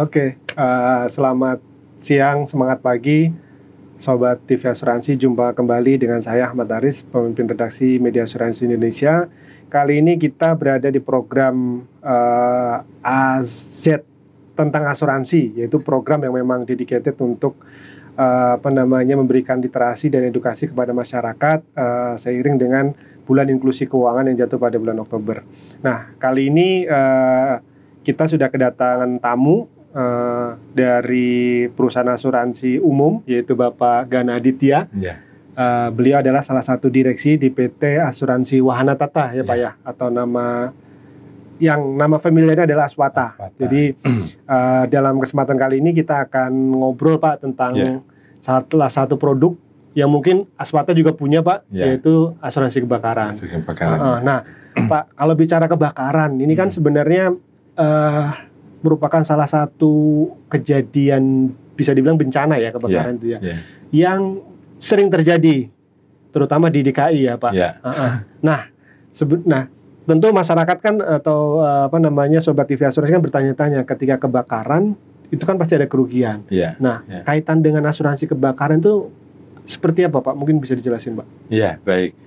Oke, selamat siang, semangat pagi, Sobat TV Asuransi. Jumpa kembali dengan saya Ahmad Aris, pemimpin redaksi Media Asuransi Indonesia. Kali ini kita berada di program AZ tentang asuransi, yaitu program yang memang dedicated untuk memberikan literasi dan edukasi kepada masyarakat seiring dengan bulan inklusi keuangan yang jatuh pada bulan Oktober. Nah, kali ini kita sudah kedatangan tamu dari perusahaan asuransi umum, yaitu Bapak Gana Aditya. Beliau adalah salah satu direksi di PT Asuransi Wahana Tata ya Pak ya, atau nama familiarnya adalah Aswata. Jadi dalam kesempatan kali ini kita akan ngobrol Pak tentang salah satu produk yang mungkin Aswata juga punya Pak, yaitu asuransi kebakaran. Nah Pak, kalau bicara kebakaran ini kan sebenarnya merupakan salah satu kejadian, bisa dibilang bencana ya, kebakaran itu ya, yang sering terjadi, terutama di DKI ya Pak. Nah, tentu masyarakat kan atau Sobat TV Asuransi kan bertanya-tanya, ketika kebakaran itu kan pasti ada kerugian. Kaitan dengan asuransi kebakaran itu seperti apa Pak? Mungkin bisa dijelasin Pak? Iya, baik.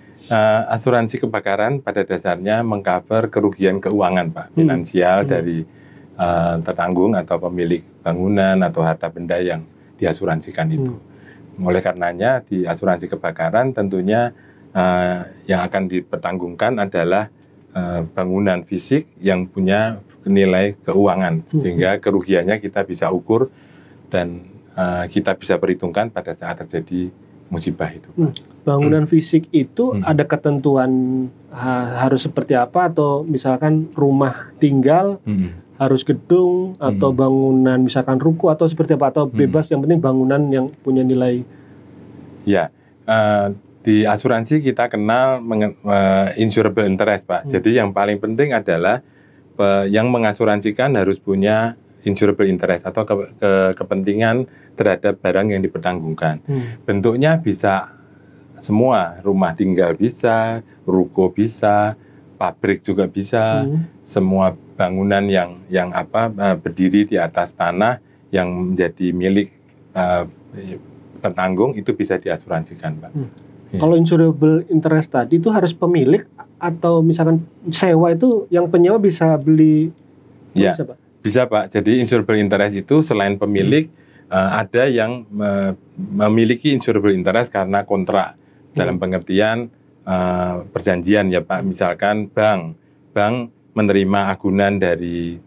Asuransi kebakaran pada dasarnya mengcover kerugian keuangan Pak, finansial dari tertanggung atau pemilik bangunan atau harta benda yang diasuransikan itu. Oleh karenanya di asuransi kebakaran tentunya yang akan dipertanggungkan adalah bangunan fisik yang punya nilai keuangan, sehingga kerugiannya kita bisa ukur dan kita bisa perhitungkan pada saat terjadi musibah itu. Bangunan fisik itu ada ketentuan harus seperti apa, atau misalkan rumah tinggal harus gedung atau bangunan misalkan ruko atau seperti apa, atau bebas, yang penting bangunan yang punya nilai? Ya, di asuransi kita kenal insurable interest Pak. Jadi yang paling penting adalah yang mengasuransikan harus punya insurable interest atau kepentingan terhadap barang yang dipertanggungkan. Bentuknya bisa semua, rumah tinggal bisa, ruko bisa, pabrik juga bisa, semua bangunan yang berdiri di atas tanah yang menjadi milik tertanggung itu bisa diasuransikan Pak. Kalau insurable interest tadi itu harus pemilik atau misalkan sewa, itu yang penyewa bisa beli? Bisa Pak? Bisa Pak. Jadi insurable interest itu selain pemilik ada yang memiliki insurable interest karena kontrak, dalam pengertian perjanjian ya Pak. Misalkan bank menerima agunan dari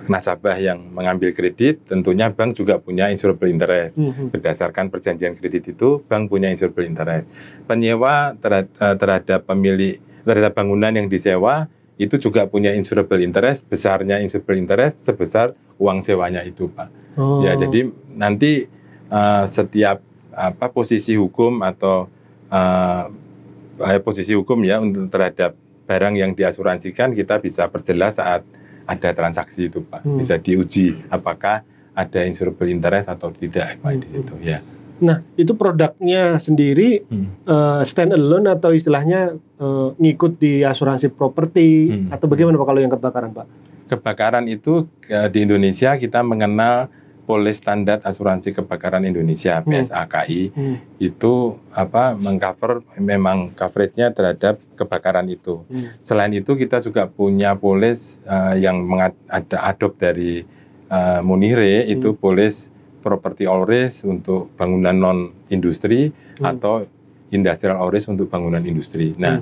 nasabah yang mengambil kredit, tentunya bank juga punya insurable interest. Berdasarkan perjanjian kredit itu, bank punya insurable interest. Penyewa terhadap bangunan yang disewa itu juga punya insurable interest. Besarnya insurable interest sebesar uang sewanya itu Pak. Ya, jadi nanti setiap posisi hukum atau posisi hukum ya untuk terhadap barang yang diasuransikan, kita bisa perjelas saat ada transaksi itu Pak. Bisa diuji apakah ada insurable interest atau tidak Pak di situ ya. Nah, itu produknya sendiri stand alone atau istilahnya ngikut di asuransi properti atau bagaimana Pak kalau yang kebakaran Pak? Kebakaran itu di Indonesia kita mengenal Polis Standar Asuransi Kebakaran Indonesia (PSAKI). Itu mengcover memang coveragenya terhadap kebakaran itu. Selain itu kita juga punya polis yang adopt dari Munire, itu polis property all risk untuk bangunan non industri atau industrial all risk untuk bangunan industri. Nah,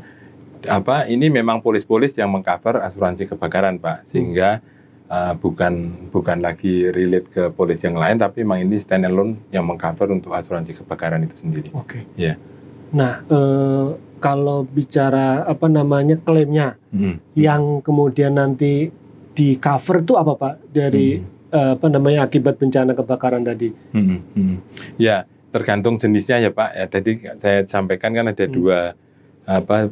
ini memang polis-polis yang mengcover asuransi kebakaran Pak, sehingga bukan lagi relate ke polis yang lain, tapi memang ini stand alone yang mengcover untuk asuransi kebakaran itu sendiri. Ya. Nah, kalau bicara klaimnya yang kemudian nanti di cover itu apa Pak dari akibat bencana kebakaran tadi? Ya, tergantung jenisnya ya Pak. Ya, tadi saya sampaikan kan ada dua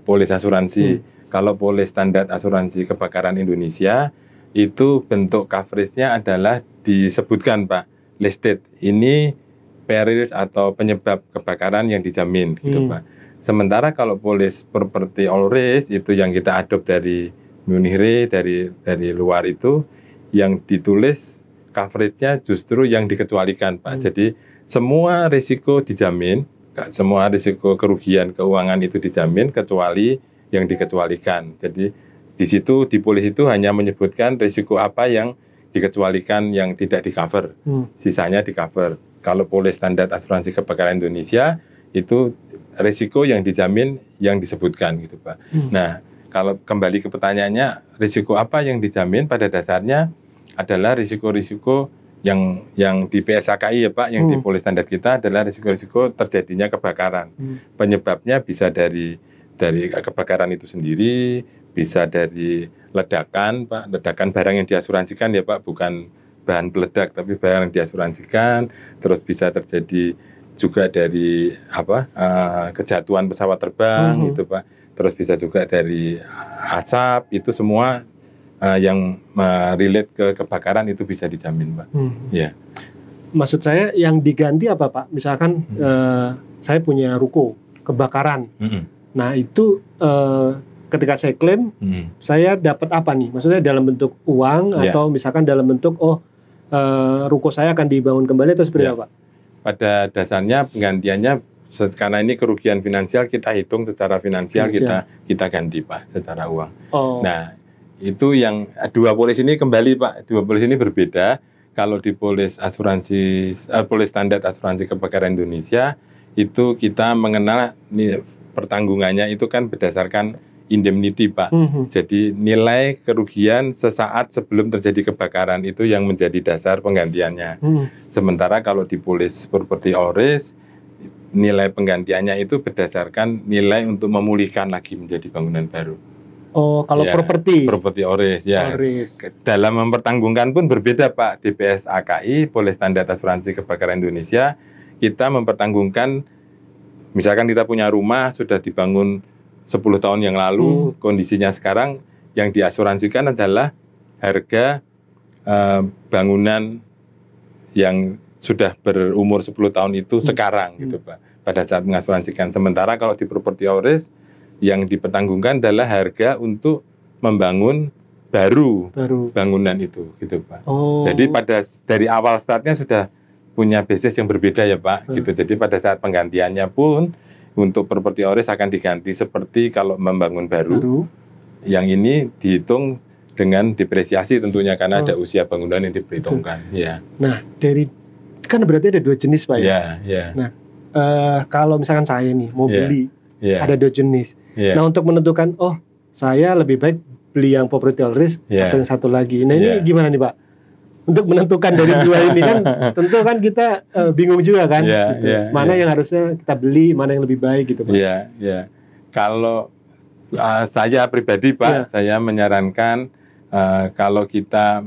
polis asuransi. Kalau polis standar asuransi kebakaran Indonesia itu bentuk coveragenya adalah disebutkan Pak, listed ini perils atau penyebab kebakaran yang dijamin gitu Pak. Sementara kalau polis property all risk itu yang kita adopt dari Munire, dari luar itu yang ditulis coverage-nya justru yang dikecualikan, Pak. Jadi semua risiko dijamin, semua risiko kerugian keuangan itu dijamin kecuali yang dikecualikan. Jadi di situ di polis itu hanya menyebutkan risiko apa yang dikecualikan, yang tidak di-cover. Sisanya di-cover. Kalau polis standar asuransi kebakaran Indonesia itu risiko yang dijamin yang disebutkan gitu, Pak. Nah, kalau kembali ke pertanyaannya, risiko apa yang dijamin pada dasarnya adalah risiko-risiko yang di PSAKI ya Pak, yang di polis standar kita adalah risiko-risiko terjadinya kebakaran. Penyebabnya bisa dari kebakaran itu sendiri, bisa dari ledakan, Pak, ledakan barang yang diasuransikan ya Pak, bukan bahan peledak tapi barang yang diasuransikan, terus bisa terjadi juga dari kejatuhan pesawat terbang gitu Pak, terus bisa juga dari asap, itu semua yang relate ke kebakaran itu bisa dijamin Pak. Ya. Maksud saya yang diganti apa Pak? Misalkan saya punya ruko kebakaran, nah itu ketika saya klaim, saya dapat apa nih? Maksudnya dalam bentuk uang atau misalkan dalam bentuk ruko saya akan dibangun kembali atau seperti apa? Pada dasarnya penggantiannya karena ini kerugian finansial, kita hitung secara finansial. kita ganti Pak secara uang. Nah itu yang dua polis ini kembali Pak, dua polis ini berbeda. Kalau di polis standar asuransi kebakaran Indonesia itu kita mengenal pertanggungannya itu kan berdasarkan indemnity Pak. Jadi nilai kerugian sesaat sebelum terjadi kebakaran itu yang menjadi dasar penggantiannya. Sementara kalau di polis property all risk, nilai penggantiannya itu berdasarkan nilai untuk memulihkan lagi menjadi bangunan baru. Kalau property all risk ya. Dalam mempertanggungkan pun berbeda Pak. Di PSAKI, Polis Standar Asuransi Kebakaran Indonesia, kita mempertanggungkan misalkan kita punya rumah sudah dibangun 10 tahun yang lalu, kondisinya sekarang yang diasuransikan adalah harga bangunan yang sudah berumur 10 tahun itu sekarang gitu Pak, pada saat mengasuransikan. Sementara kalau di property all risk yang dipertanggungkan adalah harga untuk membangun baru bangunan itu gitu Pak. Jadi dari awal startnya sudah punya basis yang berbeda ya Pak gitu. Jadi pada saat penggantiannya pun untuk property all risk akan diganti seperti kalau membangun baru. Yang ini dihitung dengan depresiasi tentunya karena ada usia bangunan yang diperhitungkan. Ya. Nah, kan berarti ada dua jenis Pak ya. Nah, kalau misalkan saya nih mau beli, ada dua jenis. Nah, untuk menentukan, saya lebih baik beli yang property all risk atau yang satu lagi. Nah, ini gimana nih Pak? Untuk menentukan dari dua ini kan tentu kan kita bingung juga kan, mana yang harusnya kita beli, mana yang lebih baik gitu Pak. Kalau saya pribadi Pak, saya menyarankan kalau kita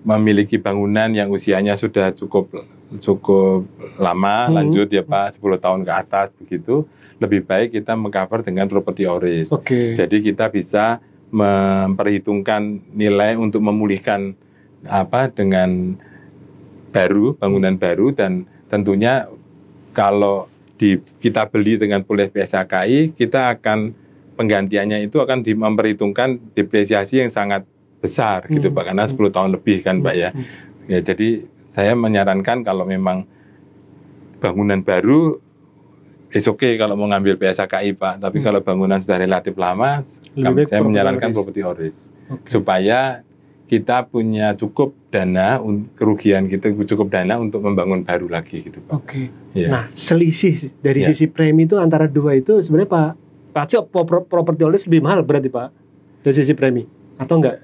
memiliki bangunan yang usianya sudah cukup lama, lanjut ya Pak, 10 tahun ke atas begitu, lebih baik kita mengcover dengan property all risk. Jadi kita bisa memperhitungkan nilai untuk memulihkan dengan bangunan baru, dan tentunya kalau kita beli dengan polis PSAKI, kita akan penggantiannya itu akan memperhitungkan depresiasi yang sangat besar gitu Pak, karena 10 tahun lebih kan Pak ya. Jadi saya menyarankan kalau memang bangunan baru okay kalau mau ngambil PSAKI Pak, tapi kalau bangunan sudah relatif lama, saya menyarankan property all risk supaya kita punya cukup dana, kerugian kita cukup dana untuk membangun baru lagi gitu Pak. Nah, selisih dari sisi premi itu antara dua itu sebenarnya Pak Cok, property all risk lebih mahal berarti Pak dari sisi premi atau enggak?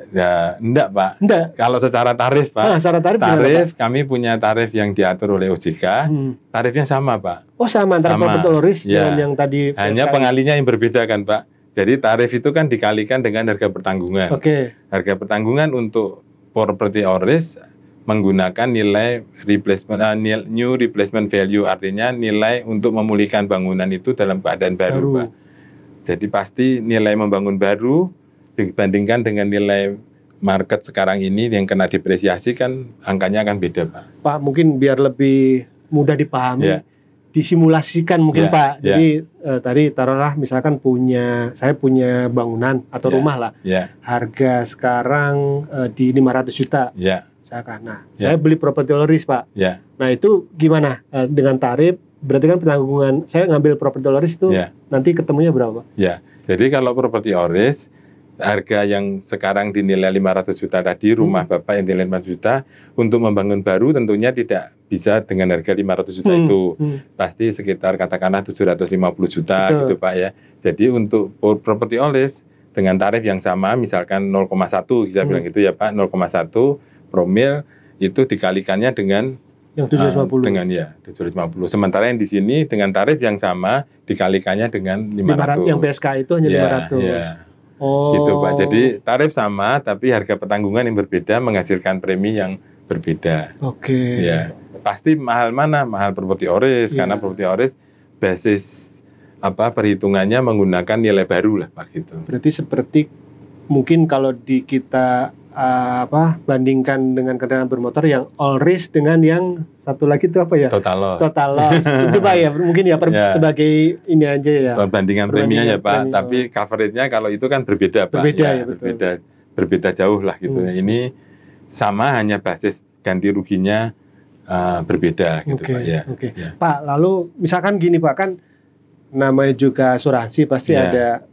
Enggak Pak. Kalau secara tarif Pak, secara tarif kami punya tarif yang diatur oleh OJK, tarifnya sama Pak. Sama antara property all risk dengan yang tadi hanya pengalinya yang berbeda kan Pak. Jadi tarif itu kan dikalikan dengan harga pertanggungan. Harga pertanggungan untuk property all risk menggunakan nilai new replacement value, artinya nilai untuk memulihkan bangunan itu dalam keadaan baru Pak. Jadi pasti nilai membangun baru dibandingkan dengan nilai market sekarang ini yang kena depresiasi kan angkanya akan beda Pak. Pak, mungkin biar lebih mudah dipahami, disimulasikan mungkin Pak. Ya. Jadi tadi taruhlah misalkan saya punya bangunan atau rumah lah. Ya. Harga sekarang di 500 juta. Ya. Misalkan. Nah, saya beli property loan risk Pak. Ya. Nah, itu gimana dengan tarif? Berarti kan penanggungan saya ngambil property loan risk itu nanti ketemunya berapa? Ya. Jadi kalau property loan risk harga yang sekarang dinilai 500 juta tadi, rumah Bapak yang dinilai 500 juta, untuk membangun baru tentunya tidak bisa dengan harga 500 juta itu. Pasti sekitar katakanlah 750 juta gitu Pak ya. Jadi untuk property owners dengan tarif yang sama, misalkan 0,1, kita bilang gitu ya Pak, 0,1 promil itu dikalikannya dengan yang 750. Dengan 750. Sementara yang di sini dengan tarif yang sama dikalikannya dengan 500. Yang PSK itu hanya 500. Ya. Gitu Pak. Jadi tarif sama tapi harga petanggungan yang berbeda menghasilkan premi yang berbeda. Ya. Pasti mahal mana? Mahal property oris karena property oris basis perhitungannya menggunakan nilai baru lah Pak gitu. Berarti seperti mungkin kalau kita bandingkan dengan kendaraan bermotor yang all risk dengan yang satu lagi itu apa ya? Total loss. Itu Pak ya, mungkin ya sebagai ini aja ya. Bandingan preminya ya Pak, tapi coverage-nya kalau itu kan berbeda Pak. Berbeda jauh lah gitu. Ini sama hanya basis ganti ruginya berbeda gitu Pak ya. Pak, lalu misalkan gini Pak, kan namanya juga asuransi pasti ada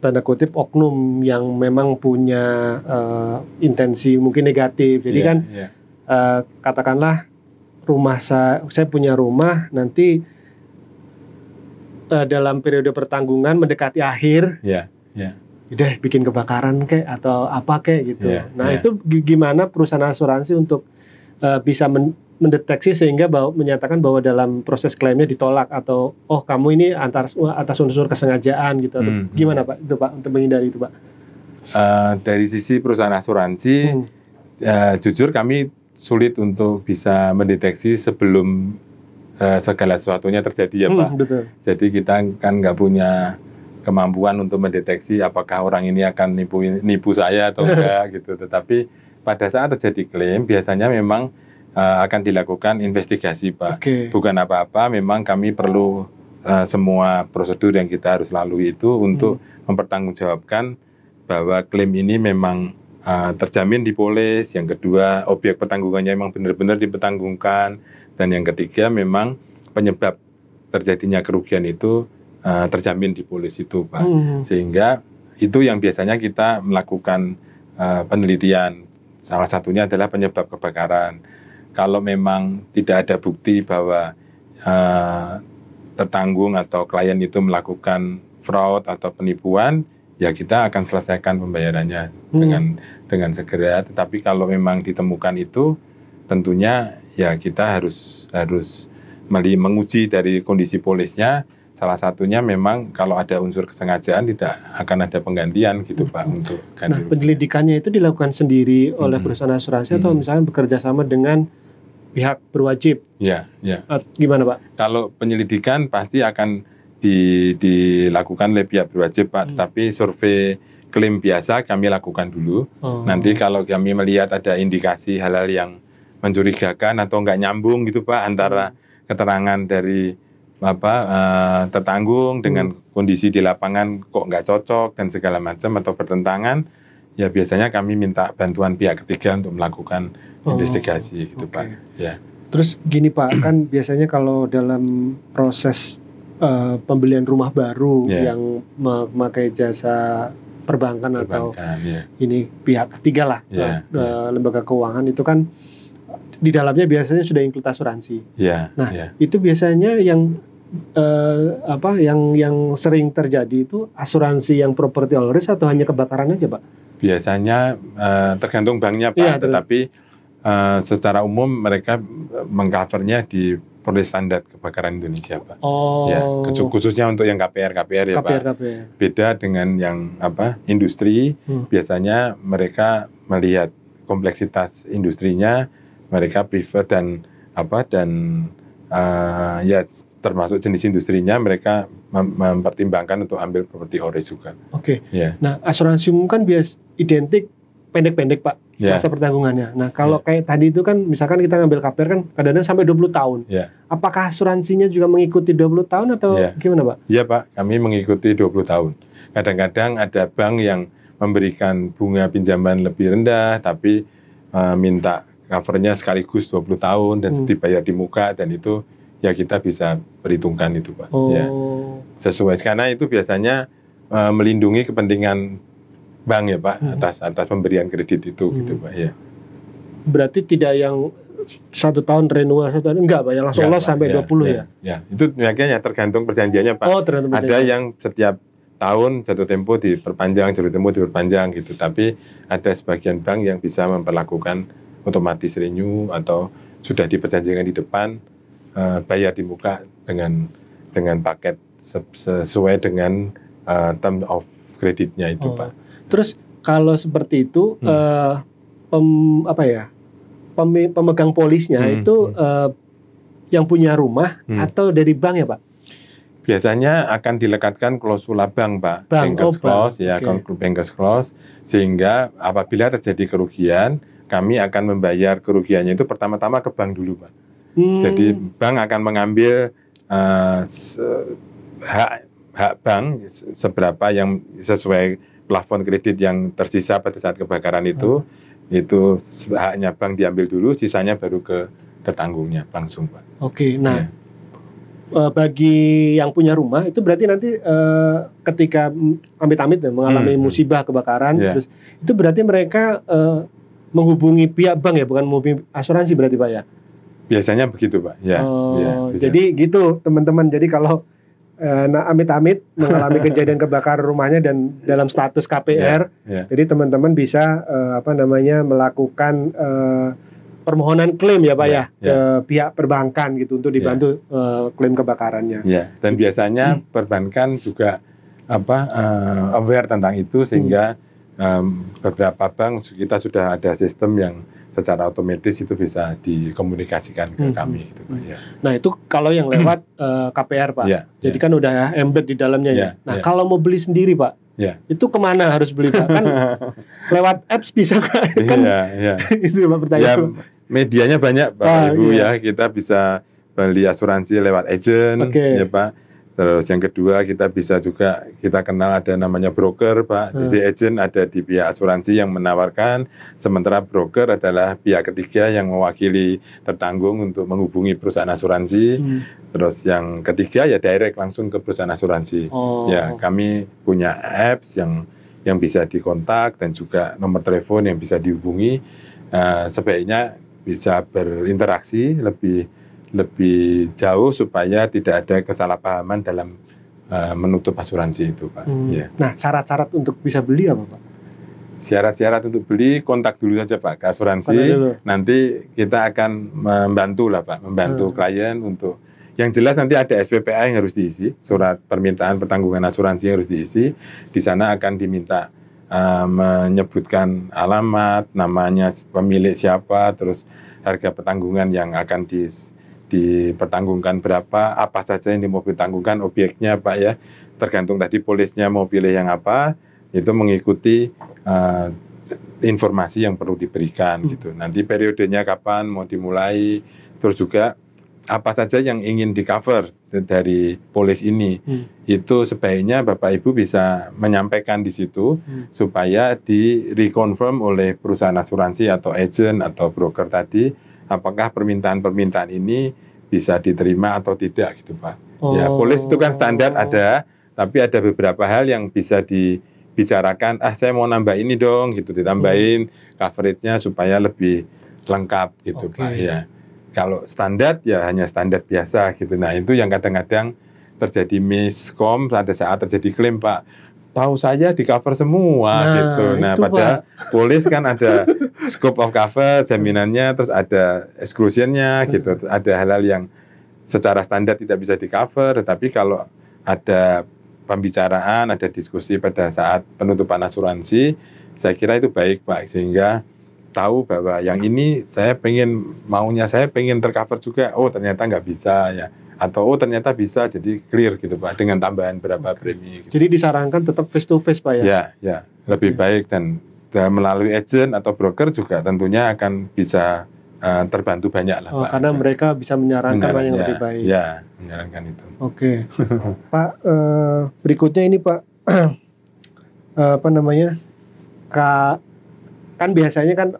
tanda kutip oknum yang memang punya intensi mungkin negatif. Jadi katakanlah saya punya rumah nanti dalam periode pertanggungan mendekati akhir, udah bikin kebakaran atau apa gitu. Itu gimana perusahaan asuransi untuk bisa mendeteksi sehingga menyatakan bahwa dalam proses klaimnya ditolak atau kamu ini atas unsur kesengajaan gitu atau gimana Pak itu Pak untuk menghindari itu Pak? Dari sisi perusahaan asuransi jujur kami sulit untuk bisa mendeteksi sebelum segala sesuatunya terjadi ya Pak. Betul. Jadi kita kan nggak punya kemampuan untuk mendeteksi apakah orang ini akan nipu saya atau enggak gitu. Tetapi pada saat terjadi klaim biasanya memang akan dilakukan investigasi Pak. Bukan apa-apa, memang kami perlu semua prosedur yang kita harus lalui itu untuk mempertanggungjawabkan bahwa klaim ini memang terjamin di polis. Yang kedua, objek pertanggungannya memang benar-benar dipertanggungkan. Dan yang ketiga, memang penyebab terjadinya kerugian itu terjamin di polis itu Pak. Sehingga itu yang biasanya kita melakukan penelitian. Salah satunya adalah penyebab kebakaran. Kalau memang tidak ada bukti bahwa tertanggung atau klien itu melakukan fraud atau penipuan, ya kita akan selesaikan pembayarannya dengan segera. Tetapi kalau memang ditemukan itu, tentunya ya kita harus menguji dari kondisi polisnya. Salah satunya memang kalau ada unsur kesengajaan tidak akan ada penggantian gitu Pak untuk ganti. Nah, penyelidikannya itu dilakukan sendiri oleh perusahaan asuransi atau misalnya bekerja sama dengan pihak berwajib? Gimana Pak? Kalau penyelidikan pasti akan dilakukan oleh pihak berwajib Pak, tetapi survei klaim biasa kami lakukan dulu. Nanti kalau kami melihat ada indikasi hal-hal yang mencurigakan atau nggak nyambung gitu Pak antara keterangan dari tertanggung dengan kondisi di lapangan kok nggak cocok dan segala macam atau bertentangan, ya biasanya kami minta bantuan pihak ketiga untuk melakukan investigasi gitu Pak. Ya. Terus gini Pak, kan biasanya kalau dalam proses pembelian rumah baru yang memakai jasa perbankan atau ini pihak ketiga lah, lembaga keuangan itu kan di dalamnya biasanya sudah include asuransi. Itu biasanya yang sering terjadi itu asuransi yang property all risk atau hanya kebakaran aja Pak? Biasanya tergantung banknya Pak, tetapi secara umum mereka mengcovernya di polis standar kebakaran Indonesia Pak. Khususnya untuk yang KPR ya Pak. Beda dengan yang industri, biasanya mereka melihat kompleksitas industrinya, mereka prefer dan termasuk jenis industrinya mereka mempertimbangkan untuk ambil properti ORIS juga. Nah, asuransi umum kan identik pendek-pendek Pak. masa pertanggungannya. Nah, kalau kayak tadi itu kan misalkan kita ngambil KPR kan kadang-kadang sampai 20 tahun. Apakah asuransinya juga mengikuti 20 tahun atau gimana, Pak? Iya, Pak. Kami mengikuti 20 tahun. Kadang-kadang ada bank yang memberikan bunga pinjaman lebih rendah tapi minta covernya sekaligus 20 tahun dan dibayar di muka, dan itu ya kita bisa perhitungkan itu, Pak. Ya. Sesuai, karena itu biasanya melindungi kepentingan bank ya, Pak, atas pemberian kredit itu gitu, Pak. Ya. Berarti tidak yang 1 tahun renewal 1 tahun, enggak, Pak, yang langsung loss sampai 20 ya? Ya, itu makanya tergantung perjanjiannya, Pak. Ada yang setiap tahun jatuh tempo diperpanjang gitu, tapi ada sebagian bank yang bisa memperlakukan otomatis renew atau sudah diperjanjikan di depan, bayar di muka dengan paket sesuai dengan term of kreditnya itu, Pak. Terus kalau seperti itu pemegang polisnya itu yang punya rumah atau dari bank ya, Pak? Biasanya akan dilekatkan klausula bank, Pak. Bankers clause, bankers clause, sehingga apabila terjadi kerugian, kami akan membayar kerugiannya itu pertama-tama ke bank dulu, Pak. Jadi bank akan mengambil hak bank seberapa yang sesuai plafon kredit yang tersisa pada saat kebakaran itu haknya bank diambil dulu, sisanya baru ke tetanggungnya langsung, Pak. Nah bagi yang punya rumah itu berarti nanti ketika amit-amit mengalami musibah kebakaran, terus itu berarti mereka menghubungi pihak bank ya, bukan menghubungi asuransi berarti, Pak ya? Biasanya begitu, Pak. Jadi gitu teman-teman. Jadi kalau amit-amit mengalami kejadian kebakaran rumahnya dan dalam status KPR, jadi teman-teman bisa melakukan permohonan klaim ya, Pak ke pihak perbankan gitu untuk dibantu klaim kebakarannya. Dan biasanya perbankan juga aware tentang itu, sehingga beberapa bank kita sudah ada sistem yang secara otomatis itu bisa dikomunikasikan ke kami gitu, Pak. Nah, itu kalau yang lewat KPR, Pak. Jadi kan udah embed di dalamnya ya. Nah, kalau mau beli sendiri, Pak, itu kemana harus beli, Pak? Kan lewat apps bisa kan? Itu Pak pertanyaan. Medianya banyak, Pak, Ibu ya. Kita bisa beli asuransi lewat agent, ya, Pak. Terus yang kedua kita kenal ada namanya broker, Pak. Jadi agent ada di pihak asuransi yang menawarkan, sementara broker adalah pihak ketiga yang mewakili tertanggung untuk menghubungi perusahaan asuransi. Terus yang ketiga ya direct langsung ke perusahaan asuransi. Ya, kami punya apps yang bisa dikontak dan juga nomor telepon yang bisa dihubungi. Sebaiknya bisa berinteraksi lebih jauh supaya tidak ada kesalahpahaman dalam menutup asuransi itu, Pak. Nah, syarat-syarat untuk bisa beli apa, Pak? Syarat-syarat untuk beli, kontak dulu saja, Pak, ke asuransi. Nanti kita akan membantu lah, Pak, membantu klien untuk yang jelas nanti ada SPPA yang harus diisi, surat permintaan pertanggungan asuransi yang harus diisi. Di sana akan diminta menyebutkan alamat, namanya pemilik siapa, terus harga pertanggungan yang akan dipertanggungkan berapa, apa saja yang mau ditanggungkan, obyeknya, Pak ya. Tergantung tadi polisnya mau pilih yang apa, itu mengikuti informasi yang perlu diberikan gitu. Nanti periodenya kapan mau dimulai, terus juga apa saja yang ingin di cover dari polis ini, itu sebaiknya Bapak Ibu bisa menyampaikan di situ supaya di reconfirm oleh perusahaan asuransi atau agent atau broker tadi, apakah permintaan-permintaan ini bisa diterima atau tidak gitu, Pak. Ya, polis itu kan standar ada, tapi ada beberapa hal yang bisa dibicarakan, saya mau nambah ini dong gitu, ditambahin coverage-nya supaya lebih lengkap gitu, Pak ya. Kalau standar ya hanya standar biasa gitu. Nah, itu yang kadang-kadang terjadi miskom pada saat terjadi klaim, Pak. Tahu saya di cover semua gitu. Nah, padahal polis kan ada scope of cover, jaminannya, terus ada exclusion-nya gitu. Terus ada hal-hal yang secara standar tidak bisa di cover, tetapi kalau ada pembicaraan, ada diskusi pada saat penutupan asuransi, saya kira itu baik, Pak, sehingga tahu bahwa yang ini saya pengen tercover juga, ternyata nggak bisa ya, atau ternyata bisa, jadi clear gitu, Pak, dengan tambahan berapa premi gitu. Jadi disarankan tetap face to face, Pak ya? Ya, lebih baik dan dan melalui agent atau broker juga tentunya akan bisa terbantu banyak lah, Pak. Karena mereka bisa menyarankan yang lebih baik. Ya, menyarankan itu. Oke. Pak, berikutnya ini Pak, apa namanya? Kan biasanya kan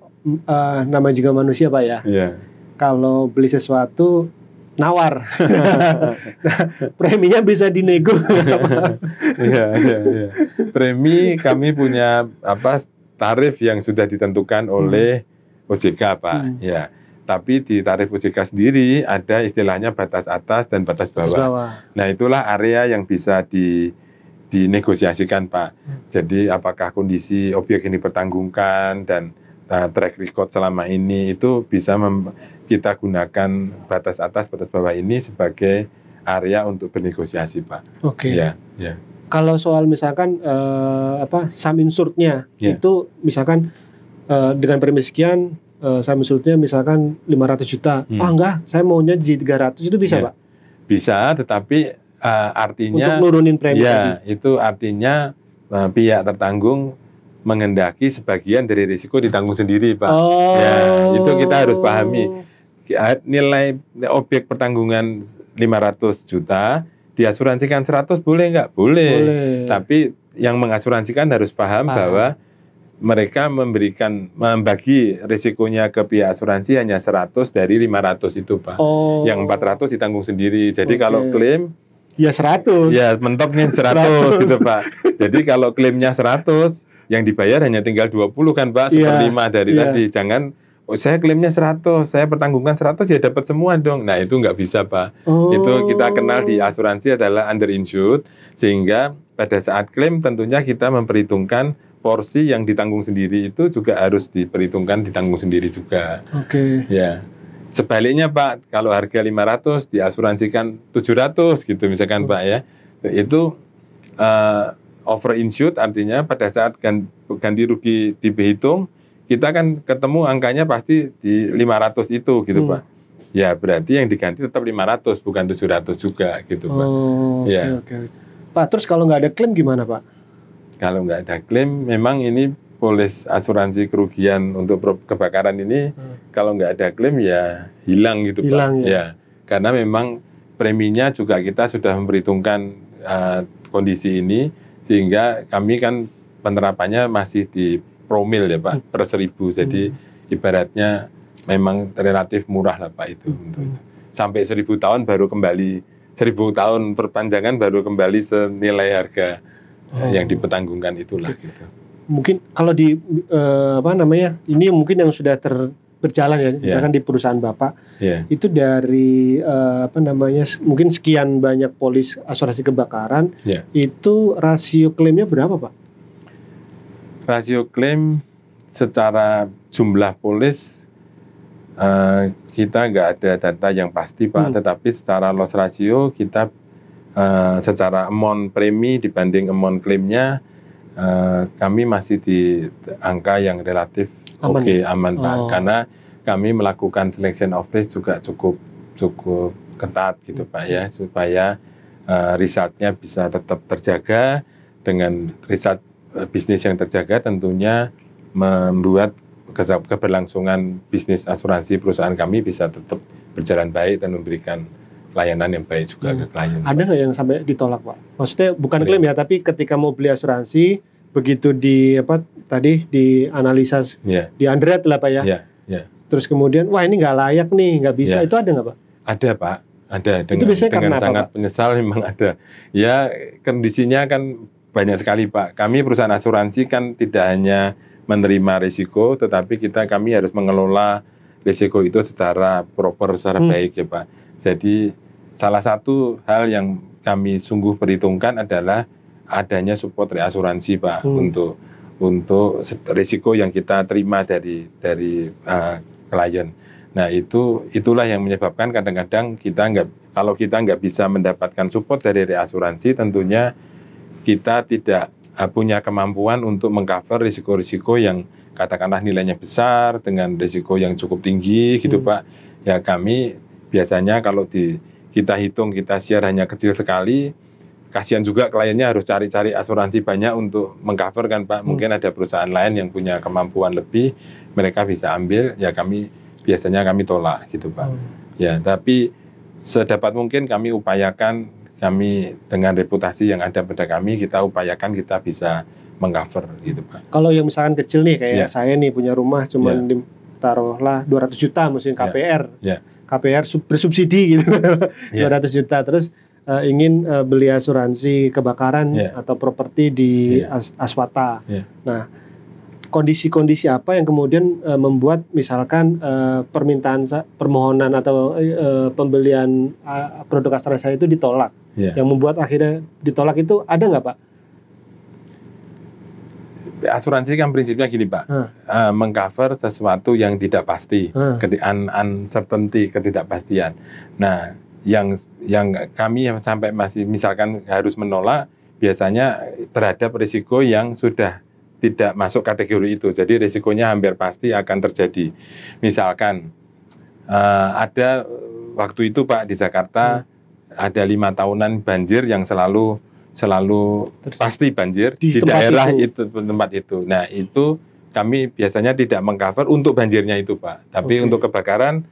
nama juga manusia Pak ya. Iya. Kalau beli sesuatu nawar. Nah, preminya bisa dinego. Iya. Premi kami punya tarif yang sudah ditentukan oleh OJK, Pak. Ya. Tapi di tarif OJK sendiri ada istilahnya batas atas dan batas bawah. Nah, itulah area yang bisa dinegosiasikan, Pak. Jadi apakah kondisi objek ini dipertanggungkan dan track record selama ini itu bisa kita gunakan batas atas, batas bawah ini sebagai area untuk bernegosiasi, Pak. Oke. Ya. Kalau soal misalkan sum insured-nya itu misalkan dengan premi sekian sum insured-nya misalkan 500 juta. Enggak, saya maunya di 300, itu bisa, Pak? Bisa, tetapi artinya untuk nurunin premi tadi. Itu artinya pihak tertanggung menghendaki sebagian dari risiko ditanggung sendiri, Pak. Ya, itu kita harus pahami. Nilai objek pertanggungan 500 juta, diasuransikan 100 boleh nggak? Boleh. Tapi yang mengasuransikan harus paham bahwa mereka membagi risikonya ke pihak asuransi hanya 100 dari 500 itu, Pak. Yang 400 ditanggung sendiri. Jadi kalau klaim ya 100. Ya, mentoknya 100 gitu, Pak. Jadi kalau klaimnya 100, yang dibayar hanya tinggal 20 kan, Pak, 1/5 dari tadi. Jangan, saya klaimnya 100, saya pertanggungkan 100 ya dapat semua dong. Nah, itu nggak bisa, Pak. Itu kita kenal di asuransi adalah underinsured, sehingga pada saat klaim tentunya kita memperhitungkan porsi yang ditanggung sendiri itu juga harus diperhitungkan ditanggung sendiri juga. Oke. Ya. Sebaliknya, Pak, kalau harga 500 diasuransikan 700 gitu misalkan, Pak ya. Itu overinsured artinya pada saat ganti rugi dihitung, kita kan ketemu angkanya pasti di 500 itu gitu, Pak. Ya, berarti yang diganti tetap 500 bukan 700 juga gitu, Pak. Oke. Pak, terus kalau nggak ada klaim gimana, Pak? Kalau nggak ada klaim, memang ini polis asuransi kerugian untuk kebakaran ini kalau nggak ada klaim ya hilang gitu, Pak. Ya, karena memang preminya juga kita sudah memperhitungkan kondisi ini, sehingga kami kan penerapannya masih di promil ya, Pak, per 1000. Jadi ibaratnya memang relatif murah lah, Pak, itu. Sampai 1000 tahun baru kembali, 1000 tahun perpanjangan baru kembali senilai harga yang dipertanggungkan itulah. Gitu. Mungkin kalau di ini mungkin yang sudah berjalan ya, misalkan di perusahaan Bapak, itu dari mungkin sekian banyak polis asuransi kebakaran, itu rasio klaimnya berapa, Pak? Rasio klaim secara jumlah polis kita nggak ada data yang pasti, Pak, tetapi secara loss ratio kita secara amount premi dibanding amount klaimnya kami masih di angka yang relatif aman, Pak, karena kami melakukan selection of risk juga cukup ketat gitu, Pak ya, supaya resultnya bisa tetap terjaga. Dengan result bisnis yang terjaga tentunya membuat keberlangsungan bisnis asuransi perusahaan kami bisa tetap berjalan baik dan memberikan layanan yang baik juga ke klien. Ada nggak yang sampai ditolak, Pak? Maksudnya bukan klaim ya, tapi ketika mau beli asuransi begitu di analisa di underwrite lah, Pak ya. Terus kemudian wah ini nggak layak nih, nggak bisa, itu ada nggak, Pak? Ada, Pak, ada. Dengan sangat menyesal memang ada. Ya, kondisinya kan banyak sekali, Pak. Kami perusahaan asuransi kan tidak hanya menerima risiko, tetapi kami harus mengelola risiko itu secara proper, secara baik ya, Pak. Jadi salah satu hal yang kami sungguh perhitungkan adalah adanya support reasuransi, Pak, untuk risiko yang kita terima dari klien. Nah, itulah yang menyebabkan kadang-kadang kalau kita nggak bisa mendapatkan support dari reasuransi, tentunya kita tidak punya kemampuan untuk mengcover risiko-risiko yang katakanlah nilainya besar dengan risiko yang cukup tinggi gitu, Pak. Ya, kami biasanya kalau kita hitung kita share hanya kecil sekali, kasihan juga kliennya harus cari-cari asuransi banyak untuk mengcover kan Pak. Mungkin ada perusahaan lain yang punya kemampuan lebih, mereka bisa ambil, ya biasanya kami tolak gitu Pak. Ya, tapi sedapat mungkin kami upayakan, kami dengan reputasi yang ada pada kami, kita upayakan kita bisa mengcover gitu Pak. Kalau yang misalkan kecil nih kayak saya nih punya rumah cuman taruhlah 200 juta mungkin KPR. KPR bersubsidi gitu. 200 juta terus ingin beli asuransi kebakaran atau properti di Aswata. Nah, kondisi-kondisi apa yang kemudian membuat misalkan permohonan atau pembelian produk asuransi saya itu ditolak? Yang membuat akhirnya ditolak itu ada nggak Pak? Asuransi kan prinsipnya gini Pak, mengcover sesuatu yang tidak pasti, uncertainty, ketidakpastian. Nah, yang kami sampai masih misalkan harus menolak biasanya terhadap risiko yang sudah tidak masuk kategori itu. Jadi risikonya hampir pasti akan terjadi. Misalkan ada waktu itu Pak di Jakarta ada 5 tahunan banjir yang selalu pasti banjir di daerah tempat itu. Nah, itu kami biasanya tidak mengcover untuk banjirnya itu Pak. Tapi untuk kebakaran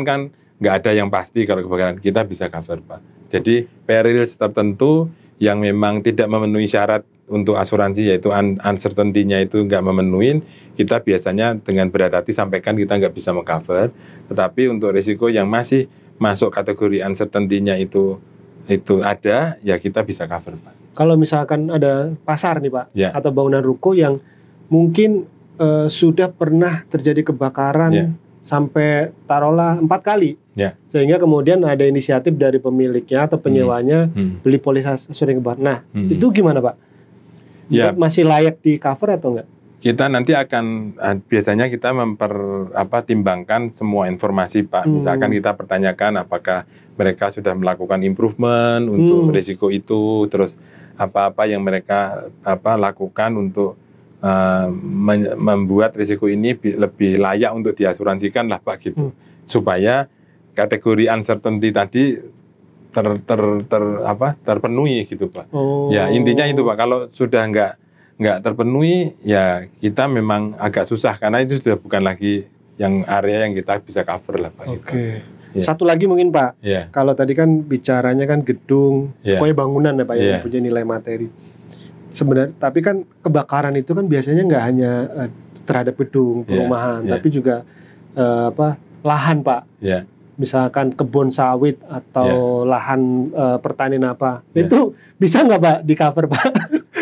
kan nggak ada yang pasti kalau kebakaran, kita bisa cover Pak. Jadi perils tertentu yang memang tidak memenuhi syarat untuk asuransi, yaitu uncertainty-nya itu nggak memenuhi, kita biasanya dengan berat hati sampaikan kita nggak bisa mengcover. Tetapi untuk risiko yang masih masuk kategori uncertainty-nya itu ada, ya kita bisa cover Pak. Kalau misalkan ada pasar nih Pak, atau bangunan ruko yang mungkin sudah pernah terjadi kebakaran sampai taruhlah 4 kali, sehingga kemudian ada inisiatif dari pemiliknya atau penyewanya beli polis asuransi kebakaran. Nah, itu gimana Pak? Masih layak di cover atau enggak? Kita nanti akan biasanya kita timbangkan semua informasi Pak. Misalkan kita pertanyakan apakah mereka sudah melakukan improvement untuk risiko itu, terus apa-apa yang mereka lakukan untuk membuat risiko ini lebih layak untuk diasuransikan lah Pak gitu. Supaya kategori uncertainty tadi terpenuhi gitu Pak. Ya intinya itu Pak. Kalau sudah nggak terpenuhi, ya kita memang agak susah karena itu sudah bukan lagi yang area yang kita bisa cover lah Pak. Gitu. Satu lagi mungkin Pak, kalau tadi kan bicaranya kan gedung, pokoknya bangunan ya Pak yang punya nilai materi. Sebenarnya, tapi kan kebakaran itu kan biasanya nggak hanya terhadap gedung, perumahan, tapi juga lahan Pak. Misalkan kebun sawit atau lahan pertanian apa, itu bisa nggak Pak di cover Pak?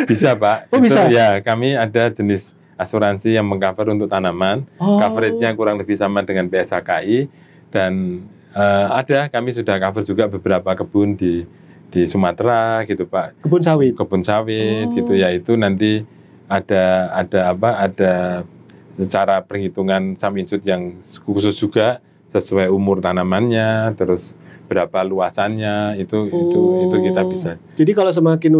Bisa Pak. Oh, bisa? Ya, kami ada jenis asuransi yang mengcover untuk tanaman, coverage-nya kurang lebih sama dengan PSAKI, dan kami sudah cover juga beberapa kebun di Sumatera gitu Pak. Kebun sawit gitu ya, itu nanti ada secara perhitungan sum insured yang khusus juga sesuai umur tanamannya, terus berapa luasannya, itu kita bisa. Jadi kalau semakin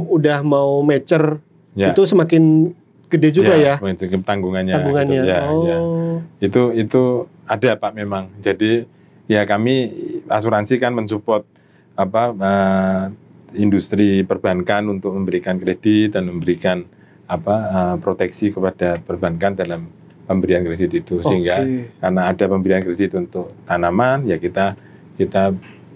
udah mau mature, itu semakin gede juga ya? Tanggungannya. Gitu, Itu ada Pak memang. Jadi ya kami asuransi kan mensupport industri perbankan untuk memberikan kredit dan memberikan proteksi kepada perbankan dalam pemberian kredit itu, sehingga karena ada pemberian kredit untuk tanaman, ya kita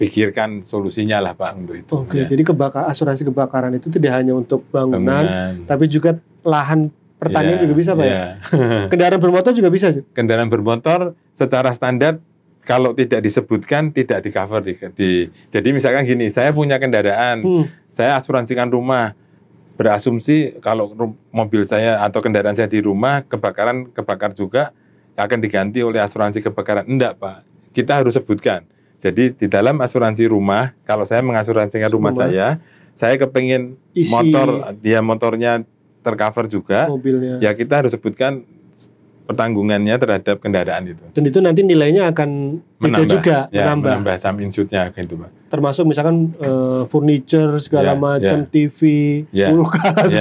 pikirkan solusinya lah Pak untuk itu. Jadi asuransi kebakaran itu tidak hanya untuk bangunan. Tapi juga lahan pertanian juga bisa Pak ya? Kendaraan bermotor juga bisa sih? Kendaraan bermotor secara standar kalau tidak disebutkan tidak di-cover. Jadi misalkan gini, saya punya kendaraan, saya asuransikan rumah, berasumsi kalau mobil saya atau kendaraan saya di rumah kebakar juga akan diganti oleh asuransi kebakaran. Enggak Pak, kita harus sebutkan. Jadi di dalam asuransi rumah, kalau saya mengasuransikan rumah saya kepengen motornya tercover juga, mobilnya. Ya kita harus sebutkan pertanggungannya terhadap kendaraan itu. Dan itu nanti nilainya akan menambah sum insured-nya gitu Pak. Termasuk misalkan furniture segala macam, TV, kulkas.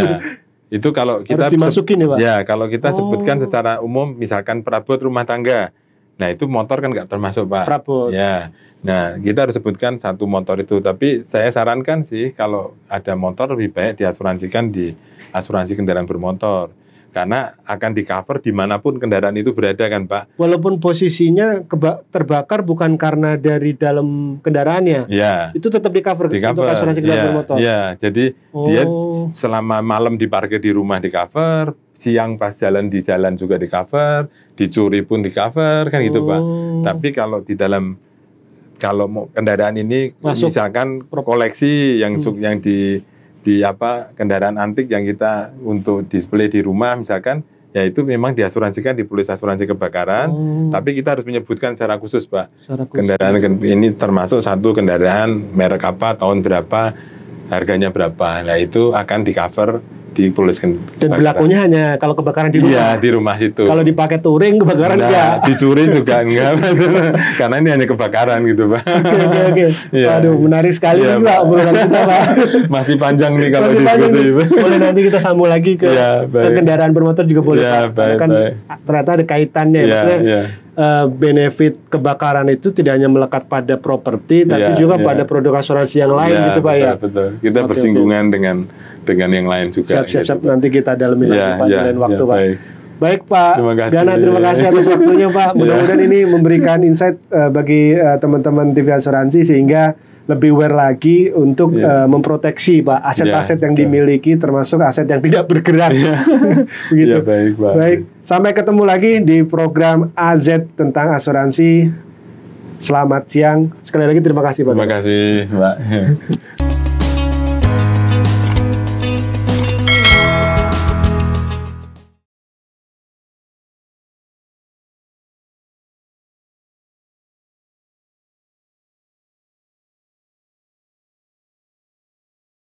Itu kalau kita harus dimasukin ya Pak. Ya, kalau kita sebutkan secara umum, misalkan perabot rumah tangga. Nah itu motor kan nggak termasuk Pak. Prabot. Ya. Nah kita harus sebutkan satu motor itu. Tapi saya sarankan sih kalau ada motor lebih baik diasuransikan di asuransi kendaraan bermotor. Karena akan di-cover dimanapun kendaraan itu berada kan Pak. Walaupun posisinya terbakar bukan karena dari dalam kendaraannya, ya, itu tetap di-cover untuk asuransi kendaraan bermotor. Ya, jadi dia selama malam diparkir di rumah di-cover, siang pas jalan di jalan juga di-cover, dicuri pun di-cover kan gitu Pak. Tapi kalau di dalam kalau kendaraan ini masuk, misalkan koleksi yang di apa kendaraan antik yang kita untuk display di rumah misalkan, ya itu memang diasuransikan di polis asuransi kebakaran. Tapi kita harus menyebutkan secara khusus Pak. Kendaraan ini termasuk satu kendaraan merek apa, tahun berapa, harganya berapa. Nah itu akan di cover di polis kebakaran. Dan berlakunya hanya kalau kebakaran di rumah. Iya di rumah situ. Kalau dipakai touring kebakaran enggak. Dicuri juga enggak. Karena ini hanya kebakaran gitu Pak. Oke. Ya. Aduh menarik sekali Pak obrolan kita Pak. Masih panjang nih kalau diskusi. Boleh nanti kita sambung lagi ke kendaraan bermotor juga boleh Pak. Kan ternyata ada kaitannya. Maksudnya benefit kebakaran itu tidak hanya melekat pada properti, tapi juga pada produk asuransi yang lain gitu Pak ya. Betul. Kita bersinggungan dengan yang lain juga. Siap. Nanti kita dalamin lagi Pak lain waktu Pak. Baik Pak Gana, terima kasih atas waktunya Pak. Mudah-mudahan ini memberikan insight bagi teman-teman TV Asuransi sehingga lebih aware lagi untuk memproteksi Pak aset-aset yang dimiliki termasuk aset yang tidak bergerak. Begitu. Baik Pak. Baik, sampai ketemu lagi di program AZ tentang asuransi. Selamat siang. Sekali lagi terima kasih Pak. Terima kasih Pak.